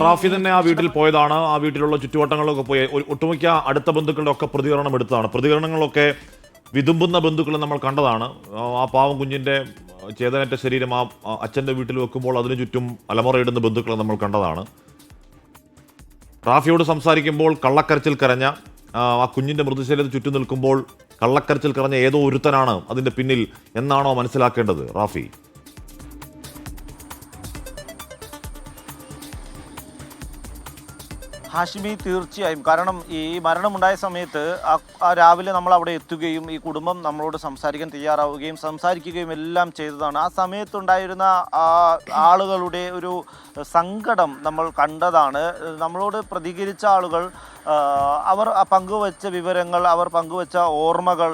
റാഫി തന്നെ ആ വീട്ടിൽ പോയതാണ്. ആ വീട്ടിലുള്ള ചുറ്റുവട്ടങ്ങളിലൊക്കെ പോയി ഒട്ടുമിക്ക അടുത്ത ബന്ധുക്കളുടെ ഒക്കെ പ്രതികരണം എടുത്തതാണ്. പ്രതികരണങ്ങളൊക്കെ വിതുമ്പുന്ന ബന്ധുക്കളെ നമ്മൾ കണ്ടതാണ്. ആ പാവം കുഞ്ഞിന്റെ ചേതനറ്റ ശരീരം ആ അച്ഛന്റെ വീട്ടിൽ വെക്കുമ്പോൾ അതിനു ചുറ്റും അലമുറയിടുന്ന ബന്ധുക്കളെ നമ്മൾ കണ്ടതാണ്. റാഫിയോട് സംസാരിക്കുമ്പോൾ കള്ളക്കരച്ചിൽ കരഞ്ഞ ആ കുഞ്ഞിന്റെ മൃതശരീരത്തിൽ ചുറ്റും നിൽക്കുമ്പോൾ കള്ളക്കരച്ചിൽ കരഞ്ഞ ഏതോ ഒരുത്തനാണ് അതിന്റെ പിന്നിൽ എന്നാണോ മനസ്സിലാക്കേണ്ടത് റാഫി? ഹാഷിമി, തീർച്ചയായും. കാരണം ഈ മരണമുണ്ടായ സമയത്ത് രാവിലെ നമ്മൾ അവിടെ എത്തുകയും ഈ കുടുംബം നമ്മളോട് സംസാരിക്കാൻ തയ്യാറാവുകയും സംസാരിക്കുകയും എല്ലാം ചെയ്തതാണ്. ആ സമയത്തുണ്ടായിരുന്ന ആളുകളുടെ ഒരു സങ്കടം നമ്മൾ കണ്ടതാണ്. നമ്മളോട് പ്രതികരിച്ച ആളുകൾ അവർ പങ്കുവച്ച വിവരങ്ങൾ, അവർ പങ്കുവച്ച ഓർമ്മകൾ,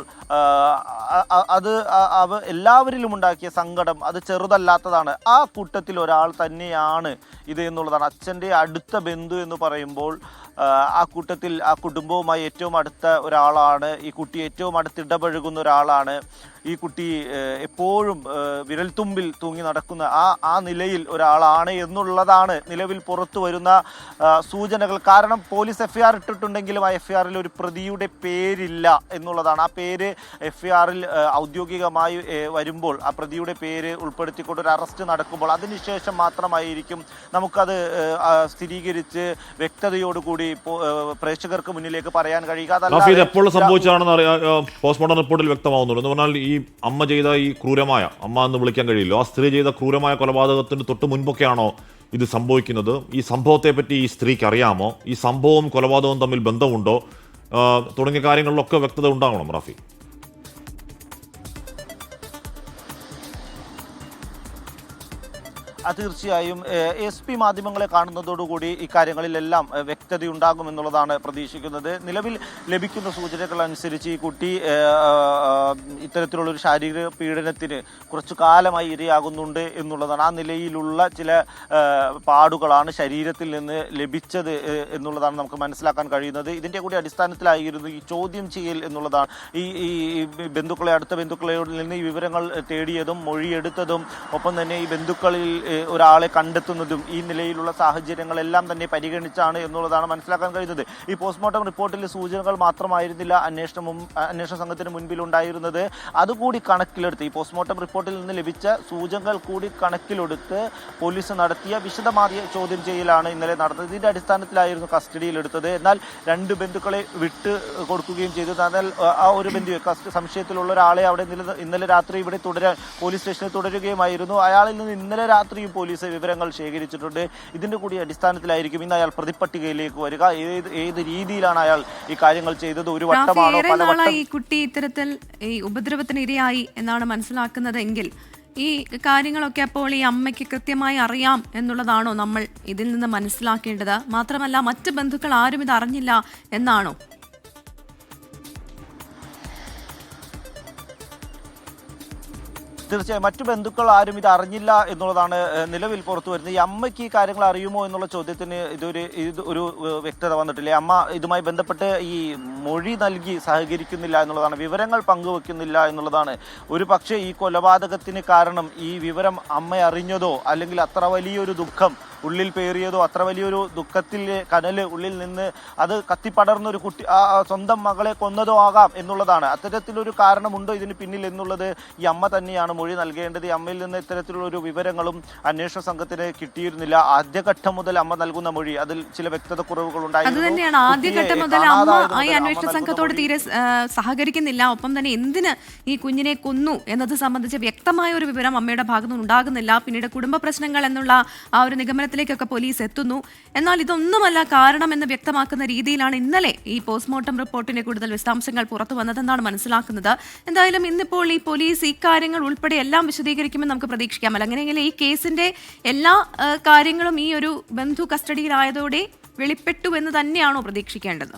അത് എല്ലാവരിലും ഉണ്ടാക്കിയ സങ്കടം അത് ചെറുതല്ലാത്തതാണ്. ആ കൂട്ടത്തിൽ ഒരാൾ തന്നെയാണ് ഇത് എന്നുള്ളതാണ്. അച്ഛൻ്റെ അടുത്ത ബന്ധു എന്ന് പറയുമ്പോൾ ആ കൂട്ടത്തിൽ ആ കുടുംബവുമായി ഏറ്റവും അടുത്ത ഒരാളാണ് ഈ കുട്ടി. ഏറ്റവും അടുത്തിടപഴകുന്ന ഒരാളാണ് ഈ കുട്ടി. എപ്പോഴും വിരൽത്തുമ്പിൽ തൂങ്ങി നടക്കുന്ന ആ നിലയിൽ ഒരാളാണ് എന്നുള്ളതാണ് നിലവിൽ പുറത്തു വരുന്ന സൂചനകൾ. കാരണം പോലീസ് എഫ്ഐആർ ഇട്ടിട്ടുണ്ടെങ്കിലും ആ എഫ്ഐആറിൽ ഒരു പ്രതിയുടെ പേരില്ല എന്നുള്ളതാണ്. ആ പേര് എഫ്ഐആറിൽ ഔദ്യോഗികമായി വരുമ്പോൾ ആ പ്രതിയുടെ പേര് ഉൾപ്പെടുത്തിക്കൊണ്ട് ഒരു അറസ്റ്റ് നടക്കുമ്പോൾ അതിനുശേഷം മാത്രമായിരിക്കും നമുക്കത് സ്ഥിരീകരിച്ച് വ്യക്തതയോടുകൂടി പ്രേക്ഷകർക്ക് മുന്നിലേക്ക് പറയാൻ കഴിയുക. എപ്പോൾ സംഭവിച്ചാണെന്ന് പോസ്റ്റ്മോർട്ടം റിപ്പോർട്ടിൽ വ്യക്തമാവുന്നുള്ളൂ. എന്ന് പറഞ്ഞാൽ ഈ അമ്മ ചെയ്ത ഈ ക്രൂരമായ, അമ്മ എന്ന് വിളിക്കാൻ കഴിയില്ല, ആ സ്ത്രീ ചെയ്ത ക്രൂരമായ കൊലപാതകത്തിന് തൊട്ട് മുൻപൊക്കെയാണോ ഇത് സംഭവിക്കുന്നത്? ഈ സംഭവത്തെ പറ്റി ഈ സ്ത്രീക്ക് അറിയാമോ? ഈ സംഭവവും കൊലപാതകവും തമ്മിൽ ബന്ധമുണ്ടോ? തുടങ്ങിയ കാര്യങ്ങളിലൊക്കെ വ്യക്തത ഉണ്ടാകണം റാഫി. തീർച്ചയായും SP മാധ്യമങ്ങളെ കാണുന്നതോടുകൂടി ഇക്കാര്യങ്ങളിലെല്ലാം വ്യക്തതയുണ്ടാകുമെന്നുള്ളതാണ് പ്രതീക്ഷിക്കുന്നത്. നിലവിൽ ലഭിക്കുന്ന സൂചനകൾ അനുസരിച്ച് ഈ കുട്ടി ഇത്തരത്തിലുള്ളൊരു ശാരീരിക പീഡനത്തിന് കുറച്ചു കാലമായി ഇരയാകുന്നുണ്ട് എന്നുള്ളതാണ്. ആ നിലയിലുള്ള ചില പാടുകളാണ് ശരീരത്തിൽ നിന്ന് ലഭിച്ചത് എന്നുള്ളതാണ് നമുക്ക് മനസ്സിലാക്കാൻ കഴിയുന്നത്. ഇതിൻ്റെ കൂടി അടിസ്ഥാനത്തിലായിരുന്നു ഈ ചോദ്യം ചെയ്യൽ എന്നുള്ളതാണ്. ഈ ബന്ധുക്കളെ, അടുത്ത ബന്ധുക്കളിൽ നിന്ന് ഈ വിവരങ്ങൾ തേടിയതും മൊഴിയെടുത്തതും ഒപ്പം തന്നെ ഈ ബന്ധുക്കളിൽ ഒരാളെ കണ്ടെത്തുന്നതും ഈ നിലയിലുള്ള സാഹചര്യങ്ങളെല്ലാം തന്നെ പരിഗണിച്ചാണ് എന്നുള്ളതാണ് മനസ്സിലാക്കാൻ കഴിയുന്നത്. ഈ പോസ്റ്റ്മോർട്ടം റിപ്പോർട്ടിൽ സൂചനകൾ മാത്രമായിരുന്നില്ല അന്വേഷണ സംഘത്തിന് മുൻപിൽ ഉണ്ടായിരുന്നത്. അതുകൂടി കണക്കിലെടുത്ത് ഈ പോസ്റ്റ്മോർട്ടം റിപ്പോർട്ടിൽ നിന്ന് ലഭിച്ച സൂചനകൾ കൂടി കണക്കിലെടുത്ത് പോലീസ് നടത്തിയ വിശദമായ ചോദ്യം ചെയ്യലാണ് ഇന്നലെ നടന്നത്. ഇതിന്റെ അടിസ്ഥാനത്തിലായിരുന്നു കസ്റ്റഡിയിലെടുത്തത്. എന്നാൽ 2 ബന്ധുക്കളെ വിട്ട് കൊടുക്കുകയും ചെയ്തു. എന്നാൽ ആ ഒരു ബന്ധുവെ, സംശയത്തിലുള്ള ഒരാളെ അവിടെ ഇന്നലെ രാത്രി ഇവിടെ പോലീസ് സ്റ്റേഷനിൽ തുടരുകയുമായിരുന്നു. അയാളിൽ നിന്ന് ഇന്നലെ രാത്രി പോലീസ് വിവരങ്ങൾ ശേഖരിച്ചിട്ടുണ്ട്. ഇതിന്റെ കൂടി അടിസ്ഥാനത്തിലായിരിക്കും ഇന്ന് അയാൾ പ്രതിപ്പട്ടികയിലേക്ക് വരിക. ഏത് രീതിയിലാണ് അയാൾ ഈ കാര്യങ്ങൾ ചെയ്തത്, ഒരു വട്ടമാണോ പലവട്ടം? ഈ കുട്ടി ഇത്തരത്തിൽ ഈ ഉപദ്രവത്തിന് ഇരയായി എന്നാണ് മനസ്സിലാക്കുന്നത് എങ്കിൽ ഈ കാര്യങ്ങളൊക്കെ അപ്പോൾ ഈ അമ്മയ്ക്ക് കൃത്യമായി അറിയാം എന്നുള്ളതാണോ നമ്മൾ ഇതിൽ നിന്ന് മനസ്സിലാക്കേണ്ടത്? മാത്രമല്ല മറ്റ് ബന്ധുക്കൾ ആരും ഇത് അറിഞ്ഞില്ല എന്നാണോ? തീർച്ചയായും മറ്റു ബന്ധുക്കൾ ആരും ഇത് അറിഞ്ഞില്ല എന്നുള്ളതാണ് നിലവിൽ പുറത്തു വരുന്നത്. ഈ അമ്മയ്ക്ക് ഈ കാര്യങ്ങൾ അറിയുമോ എന്നുള്ള ചോദ്യത്തിന് ഒരു വ്യക്തത വന്നിട്ടില്ല. അമ്മ ഇതുമായി ബന്ധപ്പെട്ട് ഈ മൊഴി നൽകി സഹകരിക്കുന്നില്ല എന്നുള്ളതാണ്, വിവരങ്ങൾ പങ്കുവെക്കുന്നില്ല എന്നുള്ളതാണ്. ഒരു പക്ഷേ ഈ കൊലപാതകത്തിന് കാരണം ഈ വിവരം അമ്മ അറിഞ്ഞതോ അല്ലെങ്കിൽ അത്ര വലിയൊരു ദുഃഖം ഉള്ളിൽ പേറിയതോ, അത്ര വലിയൊരു ദുഃഖത്തിലെ കനല് ഉള്ളിൽ നിന്ന് അത് കത്തിപ്പടർന്നൊരു കുട്ടി സ്വന്തം മകളെ കൊന്നതോ ആകാം എന്നുള്ളതാണ്. അത്തരത്തിലൊരു കാരണമുണ്ടോ ഇതിന് പിന്നിൽ എന്നുള്ളത് ഈ അമ്മ തന്നെയാണ് മൊഴി നൽകേണ്ടത്. ഈ അമ്മയിൽ നിന്ന് ഇത്തരത്തിലുള്ള ഒരു വിവരങ്ങളും അന്വേഷണ സംഘത്തിന് കിട്ടിയിരുന്നില്ല. ആദ്യഘട്ടം മുതൽ അമ്മ നൽകുന്ന മൊഴി അതിൽ ചില വ്യക്തത കുറവുകൾ ഉണ്ടായിരുന്നു. അതുതന്നെയാണ്, ആദ്യഘട്ടം മുതൽ അമ്മ ഈ അന്വേഷണ സംഘത്തോട് തീരെ സഹകരിക്കുന്നില്ല. ഒപ്പം തന്നെ എന്തിന് ഈ കുഞ്ഞിനെ കൊന്നു എന്നത് സംബന്ധിച്ച് വ്യക്തമായ ഒരു വിവരം അമ്മയുടെ ഭാഗത്തുനിന്ന് ഉണ്ടാകുന്നില്ല. പിന്നീട് കുടുംബ പ്രശ്നങ്ങൾ എന്നുള്ള ആ ഒരു നിഗമനത്തിലേക്കൊക്കെ പോലീസ് എത്തുന്നു. എന്നാൽ ഇതൊന്നുമല്ല കാരണം എന്ന് വ്യക്തമാക്കുന്ന രീതിയിലാണ് ഇന്നലെ ഈ പോസ്റ്റ്മോർട്ടം റിപ്പോർട്ടിന്റെ കൂടുതൽ വിശദാംശങ്ങൾ പുറത്തു വന്നതെന്നാണ് മനസ്സിലാക്കുന്നത്. എന്തായാലും ഇന്നിപ്പോൾ ഈ പോലീസ് ഇക്കാര്യങ്ങൾ ഉൾപ്പെടെ എല്ലാം വിശദീകരിക്കുമെന്ന് നമുക്ക് പ്രതീക്ഷിക്കാമല്ലോ. അങ്ങനെയെങ്കിൽ ഈ കേസിന്റെ എല്ലാ കാര്യങ്ങളും ഈ ഒരു ബന്ധു കസ്റ്റഡിയിലായതോടെ വെളിപ്പെട്ടു എന്ന് തന്നെയാണോ പ്രതീക്ഷിക്കേണ്ടത്?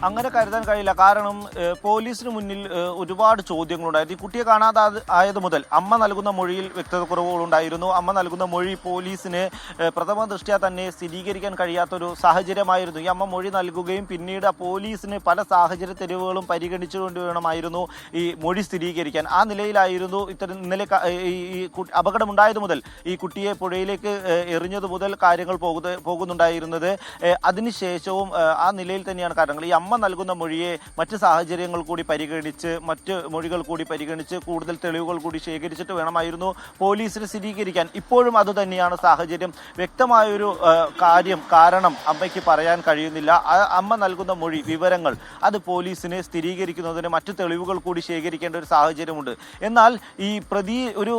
അങ്ങനെ കരുതാൻ കഴിയില്ല. കാരണം പോലീസിന് മുന്നിൽ ഒരുപാട് ചോദ്യങ്ങളുണ്ടായിരുന്നു. ഈ കുട്ടിയെ കാണാതെ ആയത് മുതൽ അമ്മ നൽകുന്ന മൊഴിയിൽ വ്യക്തതക്കുറവുകളുണ്ടായിരുന്നു. അമ്മ നൽകുന്ന മൊഴി പോലീസിന് പ്രഥമ ദൃഷ്ട്യാ തന്നെ സ്ഥിരീകരിക്കാൻ കഴിയാത്തൊരു സാഹചര്യമായിരുന്നു. ഈ അമ്മ മൊഴി നൽകുകയും പിന്നീട് പോലീസിന് പല സാഹചര്യ തെളിവുകളും പരിഗണിച്ചുകൊണ്ട് വേണമായിരുന്നു ഈ മൊഴി സ്ഥിരീകരിക്കാൻ. ആ നിലയിലായിരുന്നു ഇന്നലെ ഈ അപകടമുണ്ടായത് മുതൽ ഈ കുട്ടിയെ പുഴയിലേക്ക് എറിഞ്ഞത് മുതൽ കാര്യങ്ങൾ പോകുന്നുണ്ടായിരുന്നത്. അതിനുശേഷവും ആ നിലയിൽ തന്നെയാണ് കാര്യങ്ങൾ. ഈ അമ്മ നൽകുന്ന മൊഴിയെ മറ്റ് സാഹചര്യങ്ങൾ കൂടി പരിഗണിച്ച് മറ്റ് മൊഴികൾ കൂടി പരിഗണിച്ച് കൂടുതൽ തെളിവുകൾ കൂടി ശേഖരിച്ചിട്ട് വേണമായിരുന്നു പോലീസിന് സ്ഥിരീകരിക്കാൻ. ഇപ്പോഴും അതുതന്നെയാണ് സാഹചര്യം. വ്യക്തമായൊരു കാരണം അമ്മയ്ക്ക് പറയാൻ കഴിയുന്നില്ല. അമ്മ നൽകുന്ന മൊഴി വിവരങ്ങൾ അത് പോലീസിന് സ്ഥിരീകരിക്കുന്നതിന് മറ്റു തെളിവുകൾ കൂടി ശേഖരിക്കേണ്ട ഒരു സാഹചര്യമുണ്ട്. എന്നാൽ ഈ പ്രതി ഒരു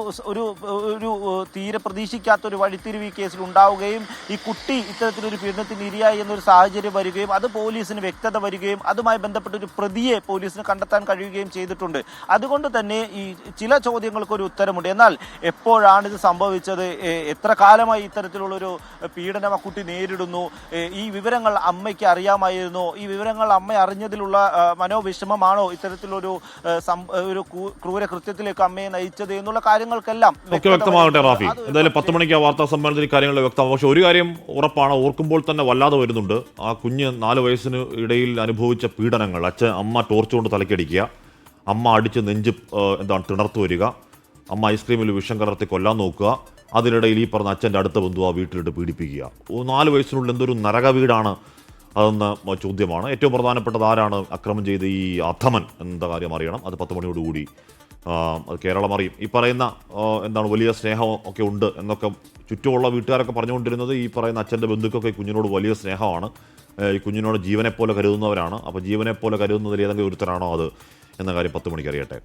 തീരെ പ്രതീക്ഷിക്കാത്തൊരു വഴിത്തിരിവ് ഈ കേസിൽ ഉണ്ടാവുകയും ഈ കുട്ടി ഇത്തരത്തിലൊരു പീഡനത്തിന് ഇരയായി എന്നൊരു സാഹചര്യം വരികയും അത് പോലീസിന് വ്യക്തത വരികയും അതുമായി ബന്ധപ്പെട്ട ഒരു പ്രതിയെ പോലീസിന് കണ്ടെത്താൻ കഴിയുകയും ചെയ്തിട്ടുണ്ട്. അതുകൊണ്ട് തന്നെ ഈ ചില ചോദ്യങ്ങൾക്ക് ഒരു ഉത്തരമുണ്ട്. എന്നാൽ എപ്പോഴാണ് ഇത് സംഭവിച്ചത്, എത്ര കാലമായി ഇത്തരത്തിലുള്ളൊരു പീഡനം ആ കുട്ടി നേരിടുന്നു, ഈ വിവരങ്ങൾ അമ്മയ്ക്ക് അറിയാമായിരുന്നു, ഈ വിവരങ്ങൾ അമ്മ അറിഞ്ഞതിലുള്ള മനോവിഷമമാണോ ഇത്തരത്തിലൊരു ക്രൂരകൃത്യത്തിലേക്ക് അമ്മയെ നയിച്ചത് എന്നുള്ള കാര്യങ്ങൾക്കെല്ലാം വ്യക്തമാകട്ടെ റാഫി. എന്തായാലും 10 മണിക്ക് ആ വാർത്താ സമ്മേളനത്തിൽ കാര്യങ്ങൾ വ്യക്തമാകും. പക്ഷെ ഒരു കാര്യം ഉറപ്പാണ്, ഓർക്കുമ്പോൾ തന്നെ വല്ലാതെ വരുന്നുണ്ട്. ആ കുഞ്ഞ് 4 വയസ്സിന് ഇടയിൽ അനുഭവിച്ച പീഡനങ്ങൾ, അമ്മ ടോർച്ച് കൊണ്ട് തലക്കടിക്കുക, അമ്മ അടിച്ച് നെഞ്ച് തിണർത്തു വരിക, അമ്മ ഐസ്ക്രീമിൽ വിഷം കലർത്തി കൊല്ലാൻ നോക്കുക, അതിനിടയിൽ ഈ പറഞ്ഞ അച്ഛൻ്റെ അടുത്ത ബന്ധു ആ വീട്ടിലിട്ട് പീഡിപ്പിക്കുക. 4 വയസ്സിനുള്ളിൽ എന്തൊരു നരക വീടാണ് അതെന്ന ചോദ്യമാണ്. ഏറ്റവും പ്രധാനപ്പെട്ടത് ആരാണ് അക്രമം ചെയ്ത് ഈ അധമൻ എന്ന കാര്യം അറിയണം. അത് 10 മണിയോടുകൂടി അത് കേരളം അറിയും. ഈ പറയുന്ന വലിയ സ്നേഹം ഒക്കെ ഉണ്ട് എന്നൊക്കെ ചുറ്റുമുള്ള വീട്ടുകാരൊക്കെ പറഞ്ഞുകൊണ്ടിരുന്നത് ഈ പറയുന്ന അച്ഛൻ്റെ ബന്ധുക്കൊക്കെ ഈ കുഞ്ഞിനോട് വലിയ സ്നേഹമാണ്, ഈ കുഞ്ഞിനോട് ജീവനെപ്പോലെ കരുതുന്നവരാണ്. അപ്പോൾ ജീവനെപ്പോലെ കരുതുന്നതിൽ ഏതെങ്കിലും ഒരുത്തരാണോ അത് എന്ന കാര്യം 10 മണിക്ക് അറിയട്ടെ.